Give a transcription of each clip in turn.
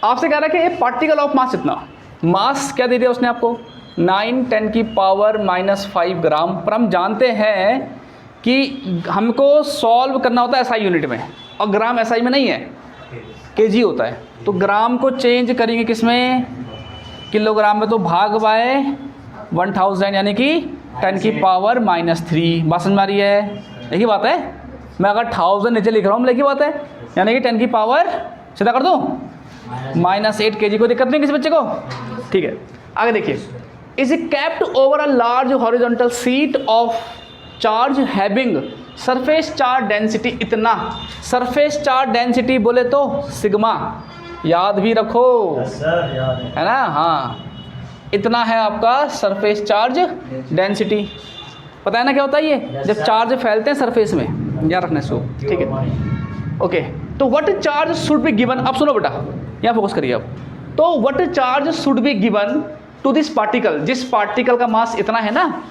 आपसे कह रहा है कि ये पार्टिकल ऑफ मास इतना, मास क्या दे दिया उसने आपको 9×10⁻⁵ ग्राम। पर हम जानते हैं कि हमको सॉल्व करना होता है SI यूनिट में, और ग्राम SI में नहीं है, kg होता है। तो ग्राम को चेंज करेंगे किस में, किलोग्राम में, तो भाग बाय 1000 यानी कि 10⁻³ बात समझ में आ रही है? एक ही बात है, मैं अगर 1000 नीचे लिख रहा हूँ, एक ही बात है, यानी कि 10⁻, सीधा कर दूँ -8 kg। कोई दिक्कत नहीं किसी बच्चे को? ठीक है, आगे देखिए, is kept over a large horizontal seat of charge having surface charge density इतना। सरफेस चार्ज डेंसिटी बोले तो सिग्मा, याद भी रखो, है ना? हाँ, इतना है आपका सरफेस चार्ज डेंसिटी। पता है ना क्या होता है ये, जब चार्ज फैलते हैं सरफेस में, याद रखना इसको, ठीक है? ओके, तो what charge should be given, अब सुनो बेटा, यहाँ फोकस करिए अब। तो what charge should be given to this particle, जिस पार्टिकल का मास इतना है ना,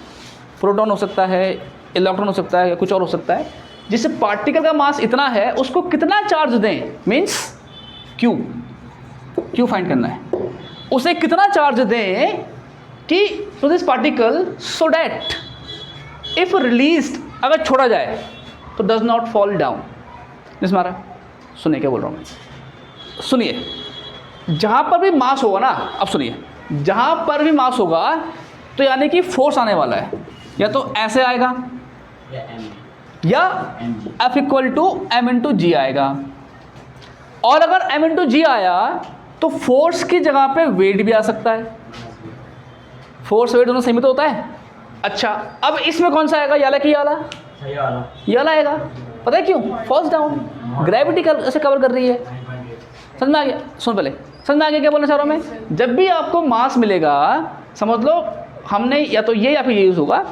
प्रोटॉन हो सकता है, इलेक्ट्रॉन हो सकता है, कुछ और हो सकता है, जिस पार्टिकल का मास इतना है उसको कितना चार्ज दें, मीन्स क्यू फाइंड करना है, उसे कितना चार्ज दें कि to this particle so that if released, अगर छोड़ा जाए तो डज नॉट फॉल डाउन। जिस मारा, सुनिए क्या बोल रहा हूँ मैं, सुनिए, जहाँ पर भी मास होगा ना, अब सुनिए, जहाँ पर भी मास होगा तो यानी कि फोर्स आने वाला है, या तो ऐसे आएगा या F = m/g आएगा। और अगर m/g आया तो फोर्स की जगह पे वेट भी आ सकता है, फोर्स वेट दोनों सीमित होता है। अच्छा, अब इसमें कौन सा आएगा, ये वाला कि ये वाला? ये वाला आएगा। पता है क्यों? फॉल्स डाउन, ग्रेविटी ऐसे कवर कर रही है। समझ में आ गया? सुन पहले, समझ में आ गया क्या बोलना चाह रहा हूँ मैं? जब भी आपको मास मिलेगा, समझ लो हमने या तो ये या फिर ये यूज़ होगा।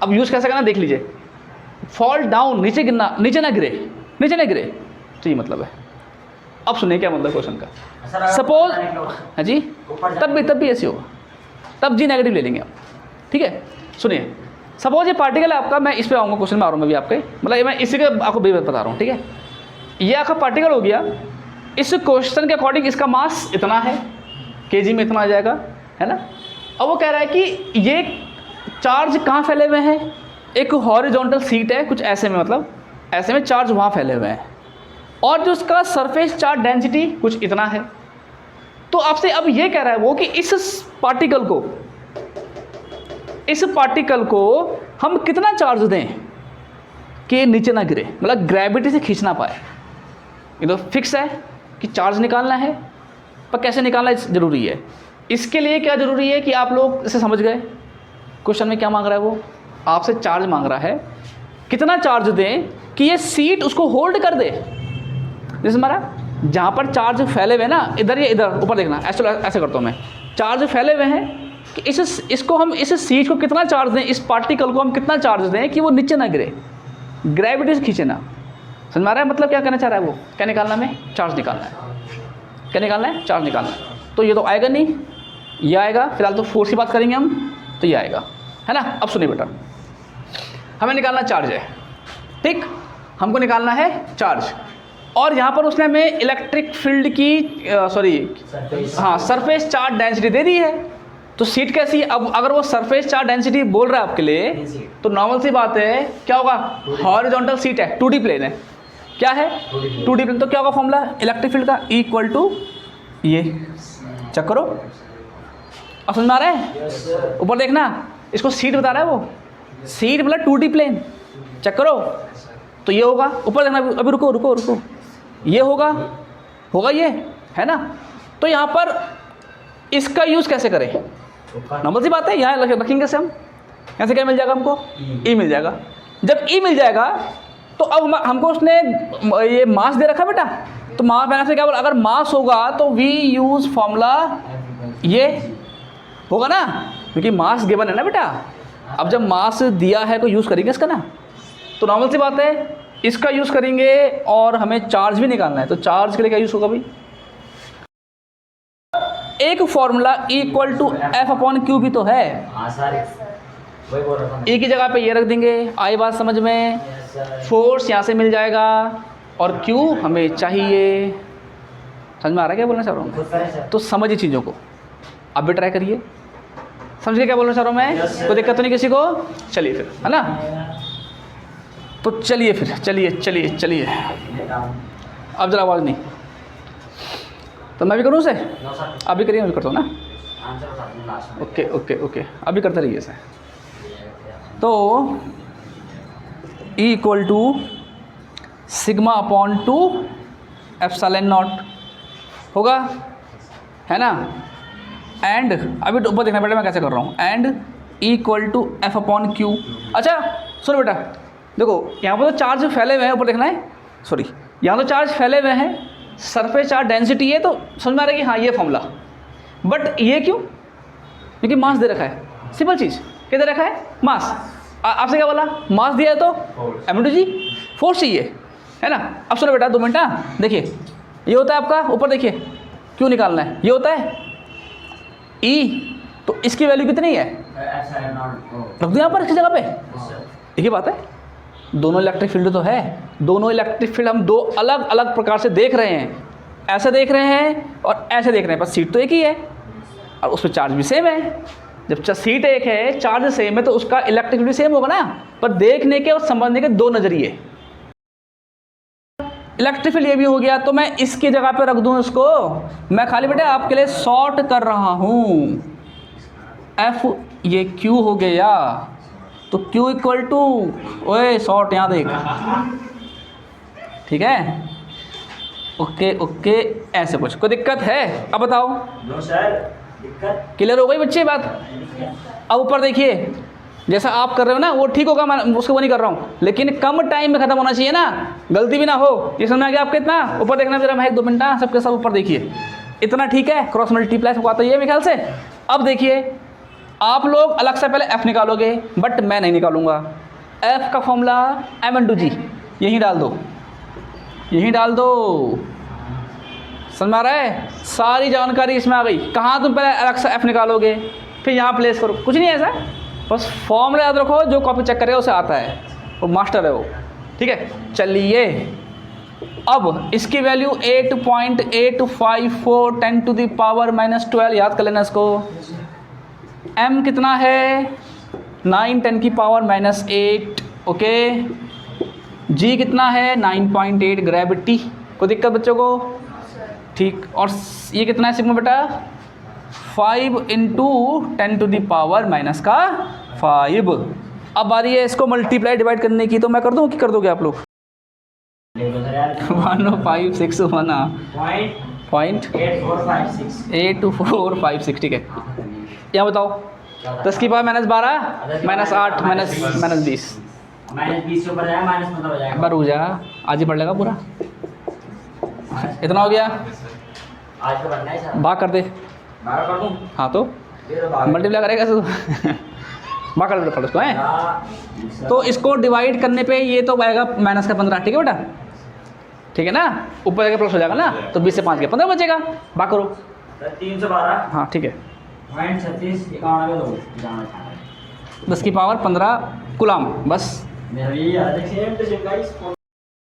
अब यूज़ कैसे करना देख लीजिए, फॉल डाउन, नीचे गिरना, नीचे ना गिरे, नीचे ना गिरे, तो ये मतलब है। अब सुनिए क्या मतलब क्वेश्चन का। सपोज, हाँ जी, तब भी ऐसे होगा, तब जी नेगेटिव ले लेंगे आप, ठीक है? सुनिए, सपोज ये पार्टिकल है आपका, मैं इस पे आऊँगा क्वेश्चन में आ रहा हूँ मैं भी आपके, मतलब मैं इसी के आपको भी बता रहा हूँ, ठीक है? ये आपका पार्टिकल हो गया, इस क्वेश्चन के अकॉर्डिंग इसका मास इतना है, kg में इतना आ जाएगा, है ना? अब वो कह रहा है कि ये चार्ज कहाँ फैले हुए हैं, एक हॉरिजॉन्टल सीट है कुछ ऐसे में, मतलब ऐसे में चार्ज वहाँ फैले हुए हैं, और जो उसका सरफेस चार्ज डेंसिटी कुछ इतना है। तो आपसे अब ये कह रहा है वो कि इस पार्टिकल को हम कितना चार्ज दें कि नीचे ना गिरे, मतलब ग्रेविटी से खींच ना पाए। ये तो फिक्स है कि चार्ज निकालना है, पर कैसे निकालना ज़रूरी है। इसके लिए क्या ज़रूरी है कि आप लोग इसे समझ गए, क्वेश्चन में क्या मांग रहा है वो, आपसे चार्ज मांग रहा है, कितना चार्ज दें कि ये सीट उसको होल्ड कर दे। जैसे हमारा जहाँ पर चार्ज फैले हुए ना, इधर या इधर ऊपर देखना, ऐसे करता हूँ मैं, चार्ज फैले हुए हैं कि इसको हम इस सीट को कितना चार्ज दें, इस पार्टिकल को हम कितना चार्ज दें कि वो नीचे ना गिरे, ग्रेविटी से खींचे ना। समझ में आ रहा है मतलब क्या कहना चाह रहा है वो? क्या निकालना में? चार्ज निकालना है। क्या निकालना है? चार्ज निकालना है। तो ये तो आएगा नहीं, ये आएगा, फिलहाल तो फोर्स की बात करेंगे हम, तो ये आएगा, है ना? अब सुनिए बेटा, हमें निकालना चार्ज है, ठीक, हमको निकालना है चार्ज। और यहाँ पर उसने हमें इलेक्ट्रिक फील्ड की सरफेस चार्ज डेंसिटी दे दी है। तो सीट कैसी है? अब अगर वो सरफेस चार्ज डेंसिटी बोल रहा है आपके लिए, तो नॉर्मल सी बात है, क्या होगा? हॉरिजॉन्टल सीट है, 2D प्लेन है, क्या है? 2D plane. तो क्या होगा फॉर्मूला इलेक्ट्रिक फील्ड का? = ये, चेक करो, अब समझ में आ रहा है? ऊपर देखना, इसको सीट बता रहा है वो, सीट मतलब 2D प्लेन, चेक करो। तो ये होगा, ऊपर देखना, अभी रुको, ये होगा ये, है ना? तो यहाँ पर इसका यूज़ कैसे करें? नॉर्मल सी बात है, यहाँ रखेंगे कैसे हम? यहाँ से क्या मिल जाएगा हमको? E मिल जाएगा। जब E मिल जाएगा तो अब हमको उसने ये मास दे रखा बेटा, तो मास मैंने से क्या बोला, अगर मास होगा तो वी यूज़ फॉर्मूला ये होगा ना, क्योंकि मास गिवन है ना बेटा। अब जब मास दिया है तो यूज़ करेंगे इसका ना, तो नॉर्मल सी बात है इसका यूज़ करेंगे। और हमें चार्ज भी निकालना है, तो चार्ज के लिए क्या यूज़ होगा भाई? एक फॉर्मूला E=F/Q भी तो है, E की जगह पे ये रख देंगे, आई बात समझ में? फोर्स यहाँ से मिल जाएगा और Q हमें चाहिए, समझ में आ रहा है क्या बोलना चाह रहा हूँ खुद करें सर। तो समझिए चीज़ों को, अब भी ट्राई करिए, समझिए क्या बोलना चाह रहा हूँ मैं, कोई दिक्कत तो नहीं किसी को। चलिए फिर, है ना, तो चलिए फिर, चलिए चलिए चलिए, अब जरा आवाज़ नहीं, तो मैं भी करूँ उसे, नो सर, अभी करिए, मैं भी करता हूँ ना। आंसर बता दूँ लास्ट में। ओके ओके ओके, अभी करते रहिए इसे। तो E equal to sigma upon 2 epsilon nought होगा, है ना। एंड अभी ऊपर देखना बेटा मैं कैसे कर रहा हूँ, and E equal to F upon Q. अच्छा सुनो बेटा, देखो यहाँ पर तो चार्ज फैले हुए हैं, ऊपर देखना है, सॉरी यहाँ तो चार्ज फैले हुए हैं, सरफेस चार्ज डेंसिटी है, तो समझ में आ रहा है कि हाँ ये फॉर्मूला, बट ये क्यों, क्योंकि मास दे रखा है, सिंपल चीज़, क्या दे रखा है, मास। आपसे क्या बोला, मास दिया है तो m/g फोर्स चाहिए, है ना। अब सुनो बेटा 2 मिनट, हाँ देखिए ये होता है आपका, ऊपर देखिए क्यों निकालना है, ये होता है E, तो इसकी वैल्यू कितनी है, रख दो यहाँ पर इसकी जगह पे, एक ही बात है, दोनों इलेक्ट्रिक फील्ड तो है, दोनों इलेक्ट्रिक फील्ड हम दो अलग अलग प्रकार से देख रहे हैं, ऐसे देख रहे हैं और ऐसे देख रहे हैं, पर सीट तो एक ही है और उस पर चार्ज भी सेम है। जब सीट एक है, चार्ज सेम है, तो उसका इलेक्ट्रिक फील्ड भी सेम होगा ना, पर देखने के और समझने के दो नजरिए। इलेक्ट्रिक फील्ड ये भी हो गया, तो मैं इसकी जगह पे रख दूं इसको, मैं खाली बेटा आपके लिए शॉर्ट कर रहा हूं, F ये Q हो गया, तो Q इक्वल टू, ओए शॉर्ट यहाँ देख, ठीक है, ओके ओके, ऐसे कुछ, कोई दिक्कत है, अब बताओ। नो सर, दिक्कत क्लियर हो गई बच्चे बात। अब ऊपर देखिए, जैसा आप कर रहे हो ना वो ठीक होगा, मैं उसको वो नहीं कर रहा हूँ, लेकिन कम टाइम में खत्म होना चाहिए ना, गलती भी ना हो, ये समझ में आ गया आपके। इतना ऊपर देखना जरा मैं 1-2 मिनट, सबके सब ऊपर देखिए, इतना ठीक है, क्रॉस मल्टीप्लाई को आता है मेरे ख्याल से। अब देखिए आप लोग अलग से पहले F निकालोगे, बट मैं नहीं निकालूंगा, F का फॉर्मूला m/g, यहीं डाल दो, यहीं डाल दो, समझ में आ रहा है, सारी जानकारी इसमें आ गई। कहाँ तुम पहले अलग से F निकालोगे, फिर यहाँ प्लेस करो, कुछ नहीं है ऐसा, बस फॉर्मूला याद रखो, जो कॉपी चेक करेगा उसे आता है, वो मास्टर है वो, ठीक है। चलिए अब इसकी वैल्यू 8.854 10⁻⁻12 याद कर लेना इसको। m कितना है, 9 10⁻⁻8, ओके। g कितना है, 9.8 ग्रेविटी, कोई दिक्कत बच्चों को, ठीक। और ये कितना है सिग्मा बेटा, 5 × 10⁻⁻5। अब बारी है इसको मल्टीप्लाई डिवाइड करने की, तो मैं कर दूँ कि कर दोगे आप लोग, 105/6 ठीक है। यहाँ बताओ, 10 की पावर -12 -8 -20 -20 से ऊपर जाएगा, -15 हो जाएगा, रुक जा, आज ही पढ़ लेगा पूरा, इतना हो गया, आज तो बनना है सर, भाग कर दे, 12 कर दूं, हाँ तो मल्टीप्लाई करेगा तो भाग कर दे पढ़ उसको, है। तो इसको डिवाइड करने पे ये तो आएगा -15, ठीक है बेटा, ठीक है ना, ऊपर जाके प्लस हो जाएगा ना, तो 20 से 5 के 15 बचेगा, भाग करो, 3 से 12 हाँ ठीक है, 36 51 के 2 10 की पावर 15 गुलाम, बस मेरा ये याद है, सेम टू सेम गाइस।